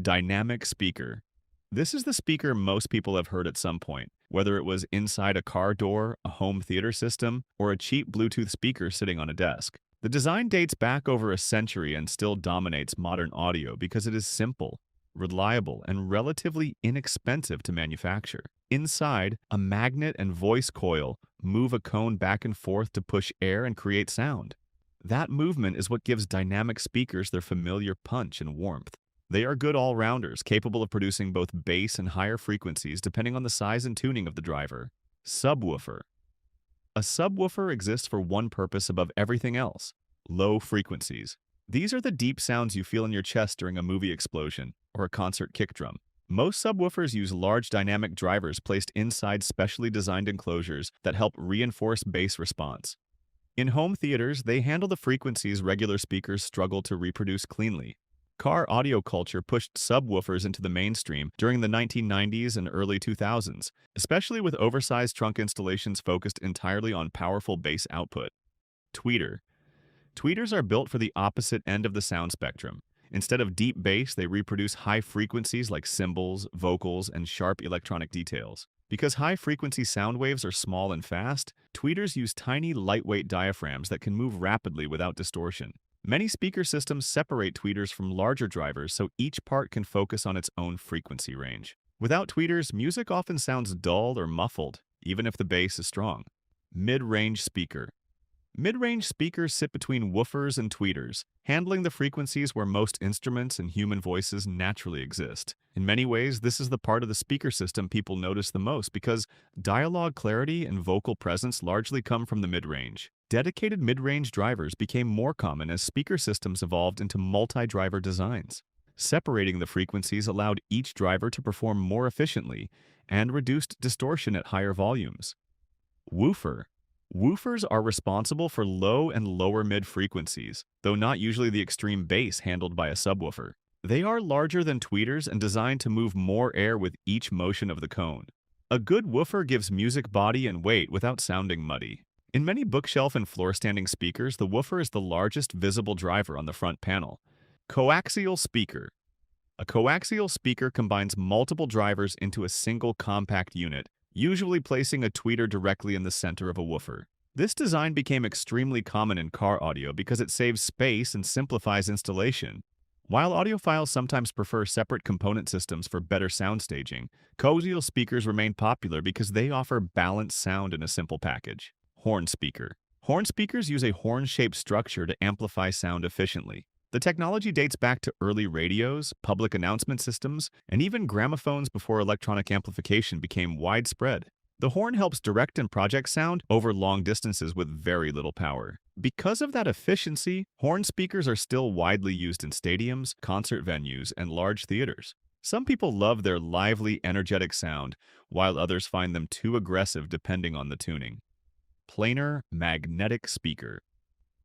Dynamic speaker. This is the speaker most people have heard at some point, whether it was inside a car door, a home theater system, or a cheap Bluetooth speaker sitting on a desk. The design dates back over a century and still dominates modern audio because it is simple, reliable, and relatively inexpensive to manufacture. Inside, a magnet and voice coil move a cone back and forth to push air and create sound. That movement is what gives dynamic speakers their familiar punch and warmth. They are good all-rounders, capable of producing both bass and higher frequencies depending on the size and tuning of the driver. Subwoofer. A subwoofer exists for one purpose above everything else: low frequencies. These are the deep sounds you feel in your chest during a movie explosion or a concert kick drum. Most subwoofers use large dynamic drivers placed inside specially designed enclosures that help reinforce bass response. In home theaters, they handle the frequencies regular speakers struggle to reproduce cleanly. Car audio culture pushed subwoofers into the mainstream during the 1990s and early 2000s, especially with oversized trunk installations focused entirely on powerful bass output. Tweeter. Tweeters are built for the opposite end of the sound spectrum. Instead of deep bass, they reproduce high frequencies like cymbals, vocals, and sharp electronic details. Because high-frequency sound waves are small and fast, tweeters use tiny, lightweight diaphragms that can move rapidly without distortion. Many speaker systems separate tweeters from larger drivers so each part can focus on its own frequency range. Without tweeters, music often sounds dull or muffled, even if the bass is strong. Mid-range speaker. Mid-range speakers sit between woofers and tweeters, handling the frequencies where most instruments and human voices naturally exist. In many ways, this is the part of the speaker system people notice the most because dialogue clarity and vocal presence largely come from the mid-range. Dedicated mid-range drivers became more common as speaker systems evolved into multi-driver designs. Separating the frequencies allowed each driver to perform more efficiently and reduced distortion at higher volumes. Woofer. Woofers are responsible for low and lower mid frequencies, though not usually the extreme bass handled by a subwoofer. They are larger than tweeters and designed to move more air with each motion of the cone. A good woofer gives music body and weight without sounding muddy. In many bookshelf and floor-standing speakers, the woofer is the largest visible driver on the front panel. Coaxial speaker. A coaxial speaker combines multiple drivers into a single compact unit, usually placing a tweeter directly in the center of a woofer. This design became extremely common in car audio because it saves space and simplifies installation. While audiophiles sometimes prefer separate component systems for better sound staging, coaxial speakers remain popular because they offer balanced sound in a simple package. Horn speaker. Horn speakers use a horn-shaped structure to amplify sound efficiently. The technology dates back to early radios, public announcement systems, and even gramophones before electronic amplification became widespread. The horn helps direct and project sound over long distances with very little power. Because of that efficiency, horn speakers are still widely used in stadiums, concert venues, and large theaters. Some people love their lively, energetic sound, while others find them too aggressive depending on the tuning. Planar magnetic speaker.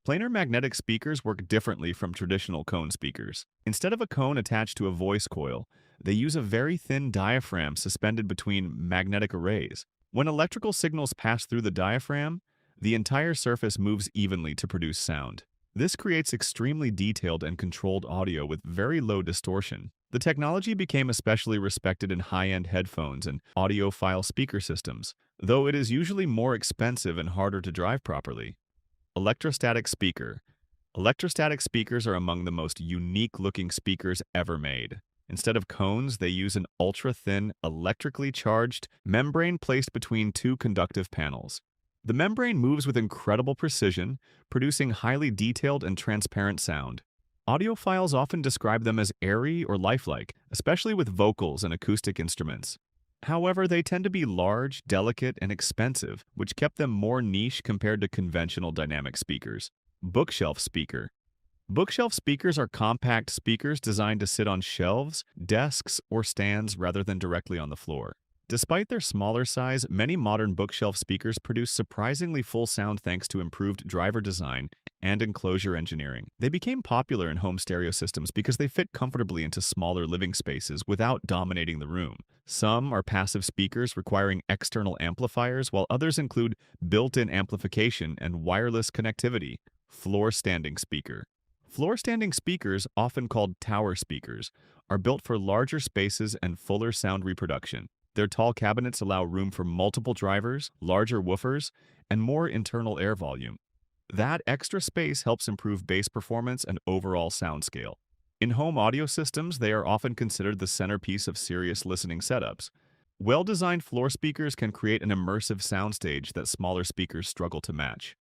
Planar magnetic speakers work differently from traditional cone speakers. Instead of a cone attached to a voice coil, they use a very thin diaphragm suspended between magnetic arrays. When electrical signals pass through the diaphragm, the entire surface moves evenly to produce sound. This creates extremely detailed and controlled audio with very low distortion. The technology became especially respected in high-end headphones and audiophile speaker systems, though it is usually more expensive and harder to drive properly. Electrostatic speaker. Electrostatic speakers are among the most unique-looking speakers ever made. Instead of cones, they use an ultra-thin, electrically charged membrane placed between two conductive panels. The membrane moves with incredible precision, producing highly detailed and transparent sound. Audiophiles often describe them as airy or lifelike, especially with vocals and acoustic instruments. However, they tend to be large, delicate, and expensive, which kept them more niche compared to conventional dynamic speakers. Bookshelf speaker. Bookshelf speakers are compact speakers designed to sit on shelves, desks, or stands rather than directly on the floor. Despite their smaller size, many modern bookshelf speakers produce surprisingly full sound thanks to improved driver design and enclosure engineering. They became popular in home stereo systems because they fit comfortably into smaller living spaces without dominating the room. Some are passive speakers requiring external amplifiers, while others include built-in amplification and wireless connectivity. Floor standing speaker. Floor-standing speakers, often called tower speakers, are built for larger spaces and fuller sound reproduction. Their tall cabinets allow room for multiple drivers, larger woofers, and more internal air volume. That extra space helps improve bass performance and overall sound scale. In home audio systems, they are often considered the centerpiece of serious listening setups. Well-designed floor speakers can create an immersive soundstage that smaller speakers struggle to match.